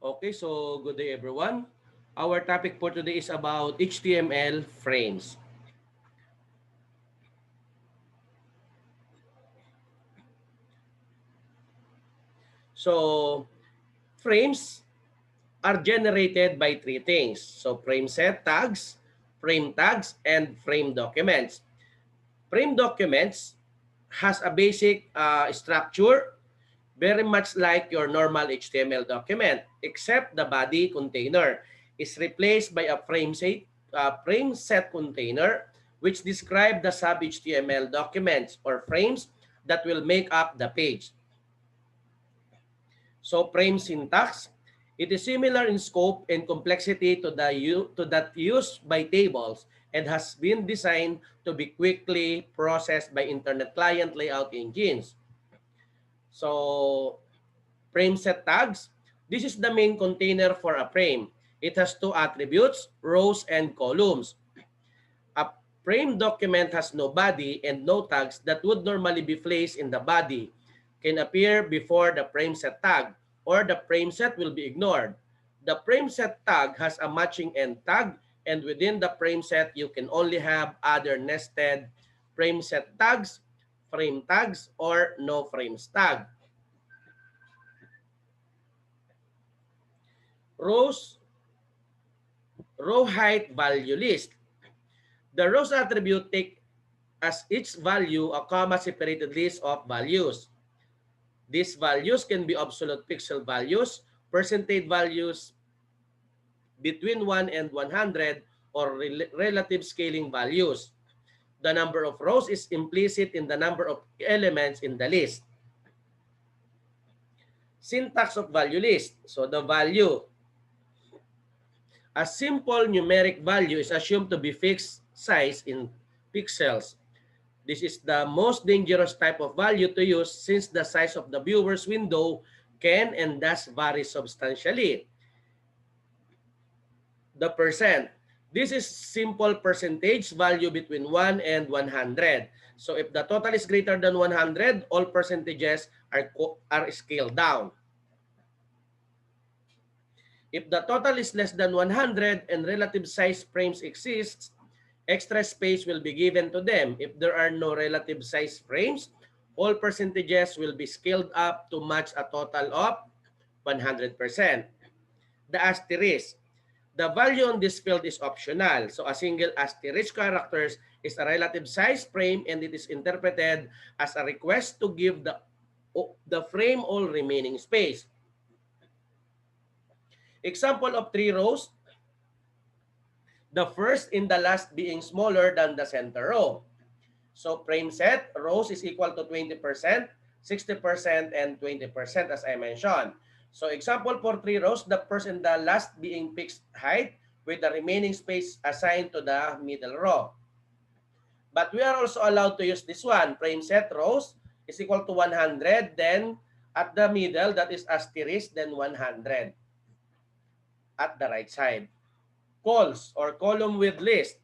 Okay, so good day everyone. Our topic for today is about HTML frames. So, frames are generated by three things. So, frame set tags, and frame documents. Frame documents has a basic structure very much like your normal HTML document, except the body container is replaced by a frame set container which describe the sub HTML documents or frames that will make up the page. So frame syntax, it is similar in scope and complexity to that used by tables and has been designed to be quickly processed by internet client layout engines. So frame set tags, this is the main container for a frame. It has two attributes, rows and columns. A frame document has no body and no tags that would normally be placed in the body can appear before the frame set tag, or the frame set will be ignored. The frame set tag has a matching end tag, and within the frame set you can only have other nested frame set tags, or no frames tag. Rows, row height value list. The rows attribute take as its value a comma separated list of values. These values can be absolute pixel values, percentage values between 1 and 100, or relative scaling values. The number of rows is implicit in the number of elements in the list. Syntax of value list. So the value, a simple numeric value is assumed to be fixed size in pixels. This is the most dangerous type of value to use since the size of the viewer's window can and does vary substantially. The percent. This is simple percentage value between 1 and 100. So if the total is greater than 100, all percentages are scaled down. If the total is less than 100 and relative size frames exists, extra space will be given to them. If there are no relative size frames, all percentages will be scaled up to match a total of 100%. The asterisk. The value on this field is optional. So a single asterisk characters is a relative size frame and it is interpreted as a request to give the frame all remaining space. Example of three rows, the first and the last being smaller than the center row. So frame set, rows is equal to 20%, 60%, and 20% as I mentioned. So example for three rows, the first and the last being fixed height with the remaining space assigned to the middle row. But we are also allowed to use this one. Frame set rows is equal to 100, then at the middle, that is asterisk, then 100 at the right side. Calls or column with list.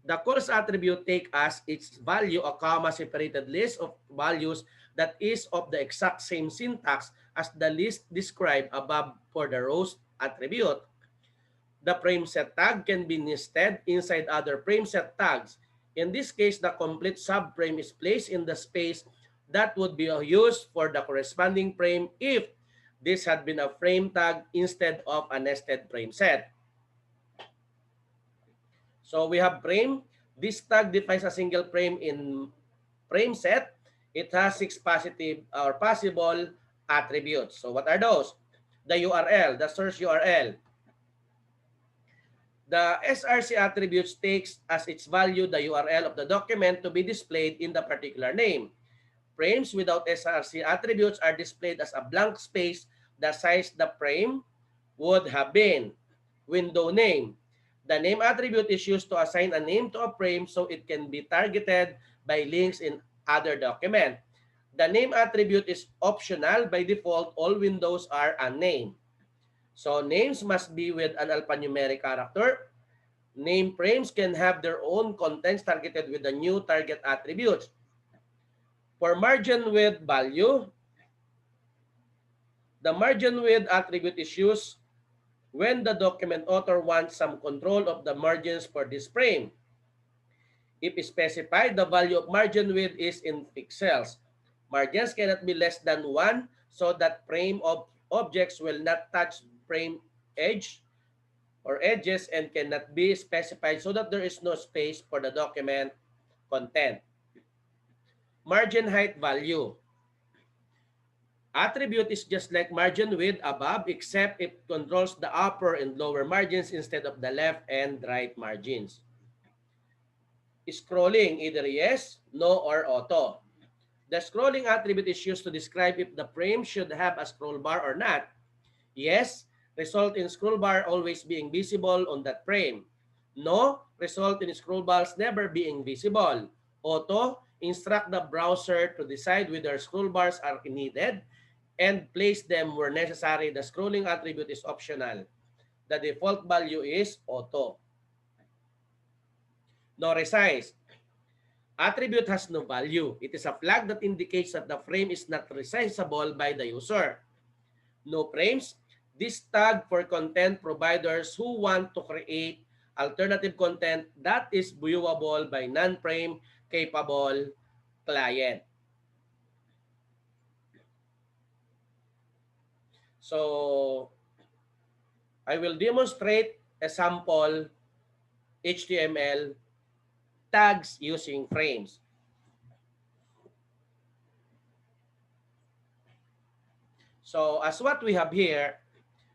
The calls attribute take as its value a comma separated list of values that is of the exact same syntax as the list described above for the rows attribute. The frame set tag can be nested inside other frame set tags. In this case, the complete subframe is placed in the space that would be used for the corresponding frame if this had been a frame tag instead of a nested frame set. So we have frame. This tag defines a single frame in frame set. It has 6 positive or possible attributes. So what are those? The URL, the source URL. The SRC attributes takes as its value the URL of the document to be displayed in the particular name. Frames without SRC attributes are displayed as a blank space the size the frame would have been. Window name. The name attribute is used to assign a name to a frame so it can be targeted by links in other document. The name attribute is optional. By default, all windows are unnamed. So names must be with an alphanumeric character. Name frames can have their own contents targeted with the new target attributes. For margin width value, the margin width attribute is used when the document author wants some control of the margins for this frame. If specified, the value of margin width is in pixels. Margins cannot be less than 1 so that frame of objects will not touch frame edge or edges and cannot be specified so that there is no space for the document content. Margin height value. Attribute is just like margin width above except it controls the upper and lower margins instead of the left and right margins. Scrolling, either yes, no, or auto. The scrolling attribute is used to describe if the frame should have a scroll bar or not. Yes, result in scroll bar always being visible on that frame. No, result in scroll bars never being visible. Auto, instruct the browser to decide whether scroll bars are needed and place them where necessary. The scrolling attribute is optional. The default value is auto. No resize. Attribute has no value. It is a flag that indicates that the frame is not resizable by the user. No frames. This tag for content providers who want to create alternative content that is viewable by non-frame capable client. So, I will demonstrate a sample HTML tags using frames. So, as what we have here,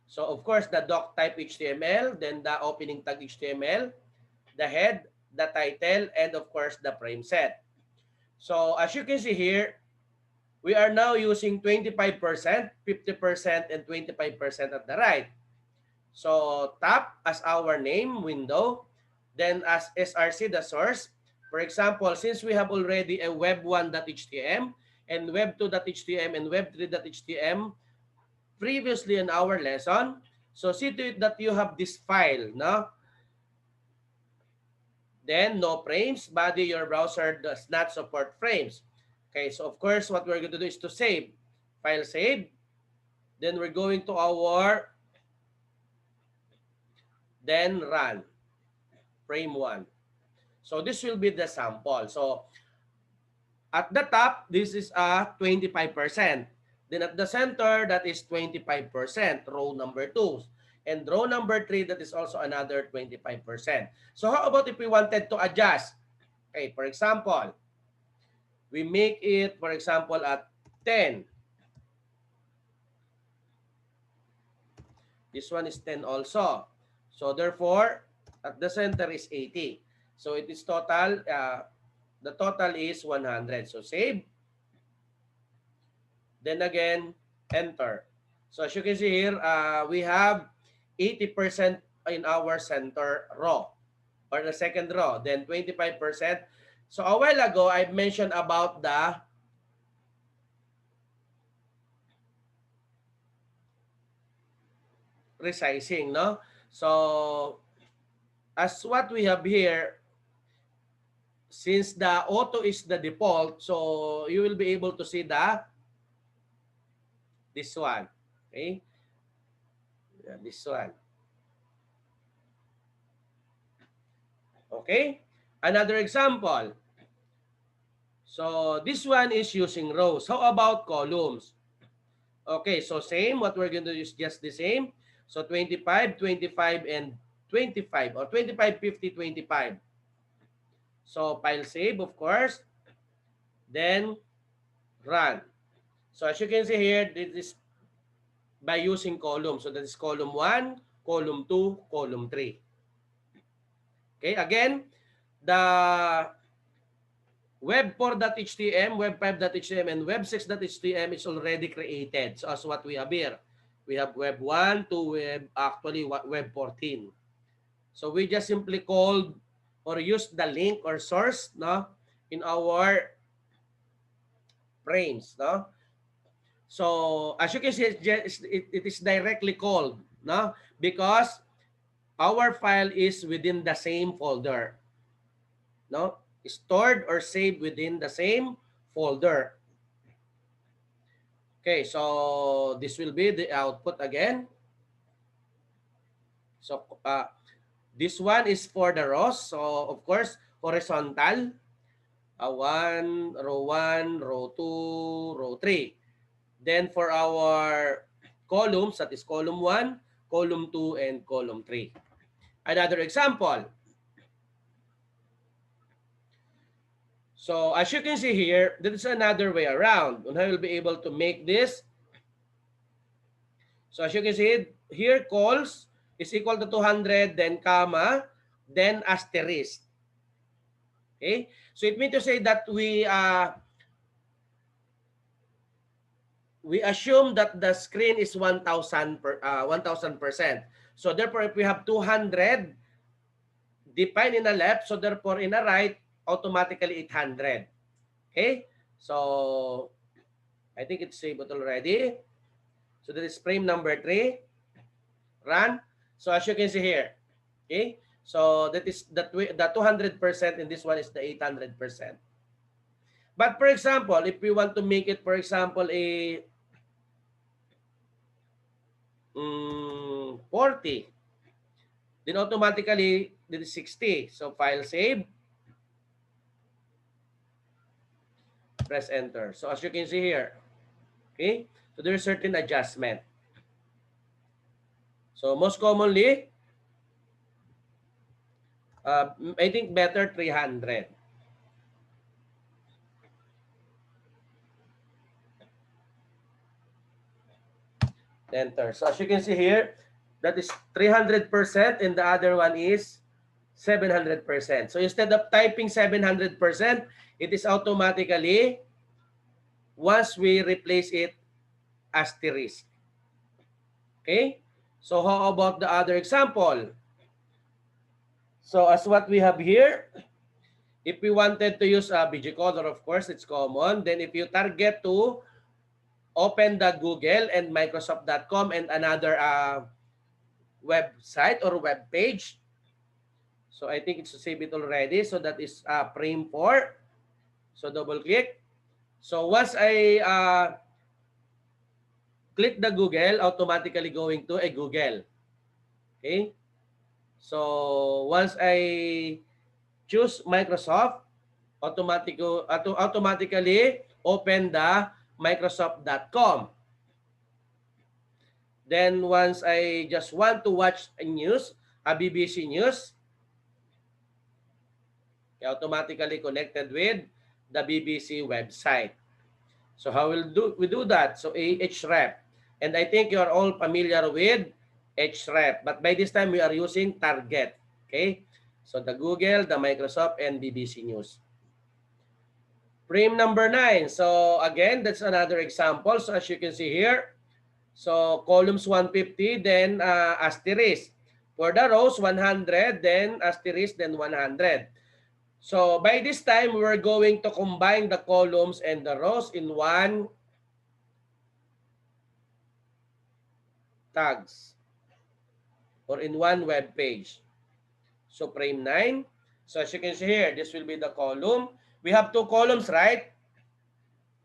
so of course the doc type HTML, then the opening tag HTML, the head, the title, and of course the frame set. So as you can see here, we are now using 25%, 50%, and 25% at the right. So tap as our name window, then as SRC the source. For example, since we have already a web1.htm and web2.htm and web3.htm previously in our lesson, so see to it that you have this file, no? Then no frames, body, your browser does not support frames. Okay, so of course, what we're going to do is to save. File save. Then we're going to our, then run. Frame 1. So this will be the sample. So at the top, this is a 25%. Then at the center, that is 25%, row number 2. And row number 3, that is also another 25%. So how about if we wanted to adjust? Okay, for example, we make it, for example, at 10. This one is 10 also. So therefore, at the center is 80. So it is total, the total is 100. So save. Then again, enter. So as you can see here, we have 80% in our center row or the second row, then 25%. So a while ago, I mentioned about the resizing, no? So as what we have here, since the auto is the default, so you will be able to see this one. Okay? Yeah, this one. Okay? Another example. So this one is using rows. How about columns? Okay, so same. What we're going to do is just the same. So 25, 25, and 25 or 25, 50, 25. So file save, of course. Then run. So as you can see here, this is by using column. So that is column 1, column 2, column 3. Okay, again, the web4.htm, web5.htm, and web6.htm is already created. So as what we have here, we have web 1 to web 14. So we just simply called or use the link or source, no, in our frames, no. So as you can see, it is directly called, no, because our file is within the same folder, no, stored or saved within the same folder. Okay, so this will be the output again. So this one is for the rows. So of course, horizontal. 1, row 2, row 3. Then for our columns, that is column 1, column 2, and column 3. Another example. So as you can see here, there is another way around on how you'll be able to make this. So as you can see here, calls is equal to 200, then comma, then asterisk. Okay? So it means to say that we assume that the screen is 1,000%. So therefore, if we have 200 defined in the left, so therefore in the right, automatically 800. Okay? So I think it's saved already. So that is frame number 3. Run. So as you can see here, okay? So that is the 200%, and this one is the 800%. But for example, if we want to make it, for example, a 40, then automatically this is 60. So file save, press enter. So as you can see here, okay? So there's certain adjustment. So most commonly, I think better 300. Enter. So as you can see here, that is 300%, and the other one is 700%. So instead of typing 700%, it is automatically, once we replace it, asterisk. Okay? So how about the other example? So as what we have here, if we wanted to use a BG color, of course, it's common. Then if you target to open the Google and Microsoft.com and another website or web page. So I think it's save it already. So that is frame 4. So double click. So once I click the Google, automatically going to a Google. Okay. So once I choose Microsoft, automatically open the Microsoft.com. Then once I just want to watch a news, a BBC News, automatically connected with the BBC website. So how we do that? So Ahref. And I think you are all familiar with Ahref. But by this time, we are using Target. Okay? So the Google, the Microsoft, and BBC News. Frame number 9. So again, that's another example. So as you can see here, so columns 150, then asterisk. For the rows, 100, then asterisk, then 100. So by this time, we're going to combine the columns and the rows in one tags or in one web page. So frame 9. So as you can see here, this will be the column. We have two columns, right?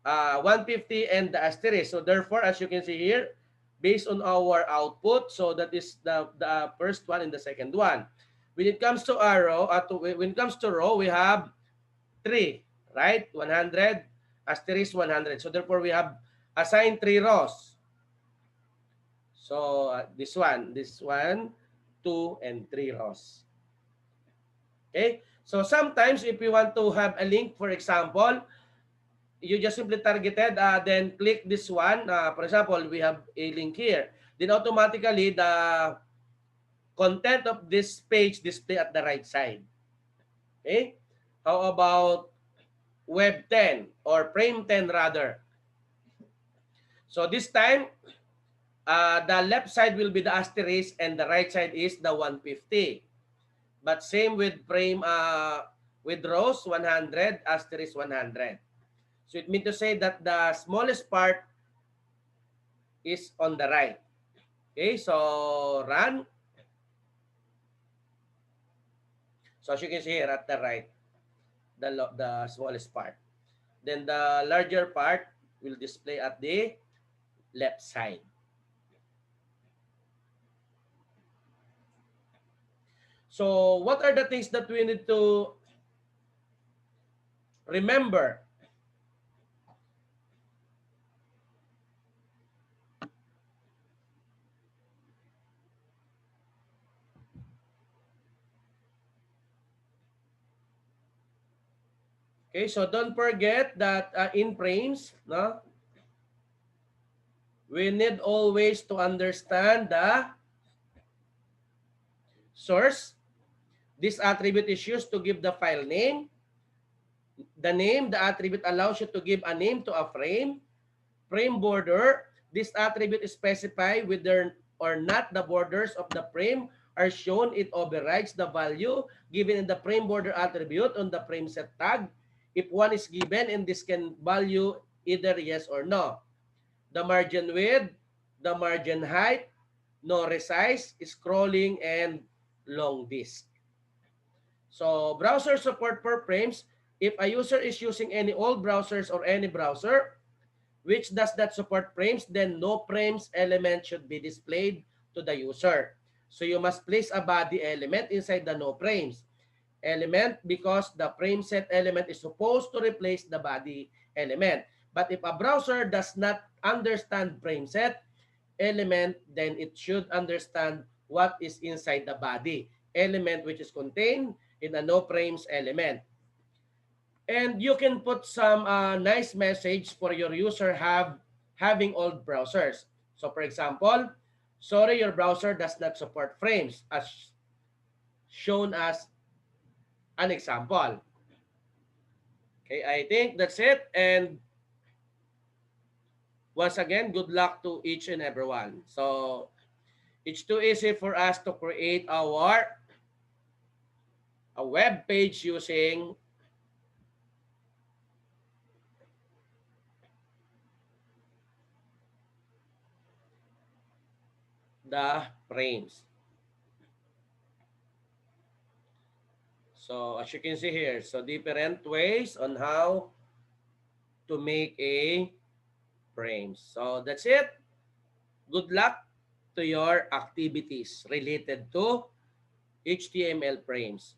150 and the asterisk. So therefore, as you can see here, based on our output, so that is the first one and the second one. When it comes to arrow, when it comes to row, we have 3, right? 100, asterisk 100. So therefore, we have assigned 3 rows. So this one, 2, and 3 rows. Okay? So sometimes if you want to have a link, for example, you just simply targeted, then click this one. For example, we have a link here. Then automatically, the content of this page display at the right side. Okay? How about Web 10 or Frame 10 rather? So this time, the left side will be the asterisk and the right side is the 150. But same with frame, with rows, 100, asterisk 100. So it means to say that the smallest part is on the right. Okay, so run. So as you can see here at the right, the smallest part. Then the larger part will display at the left side. So what are the things that we need to remember? Okay, so don't forget that in frames, no, we need always to understand the source. This attribute is used to give the file name. The attribute allows you to give a name to a frame. Frame border, this attribute specify whether or not the borders of the frame are shown. It overrides the value given in the frame border attribute on the frame set tag. If one is given, and this can value either yes or no. The margin width, the margin height, no resize, scrolling, and long disk. So browser support for frames. If a user is using any old browsers or any browser which does not support frames, then no frames element should be displayed to the user. So you must place a body element inside the no frames element because the frame set element is supposed to replace the body element. But if a browser does not understand frame set element, then it should understand what is inside the body element, which is contained in a no frames element. And you can put some nice message for your user having old browsers. So for example, sorry, your browser does not support frames as shown as an example. Okay, I think that's it. And once again, good luck to each and everyone. So it's too easy for us to create a web page using the frames. So as you can see here, so different ways on how to make a frames. So that's it. Good luck to your activities related to HTML frames.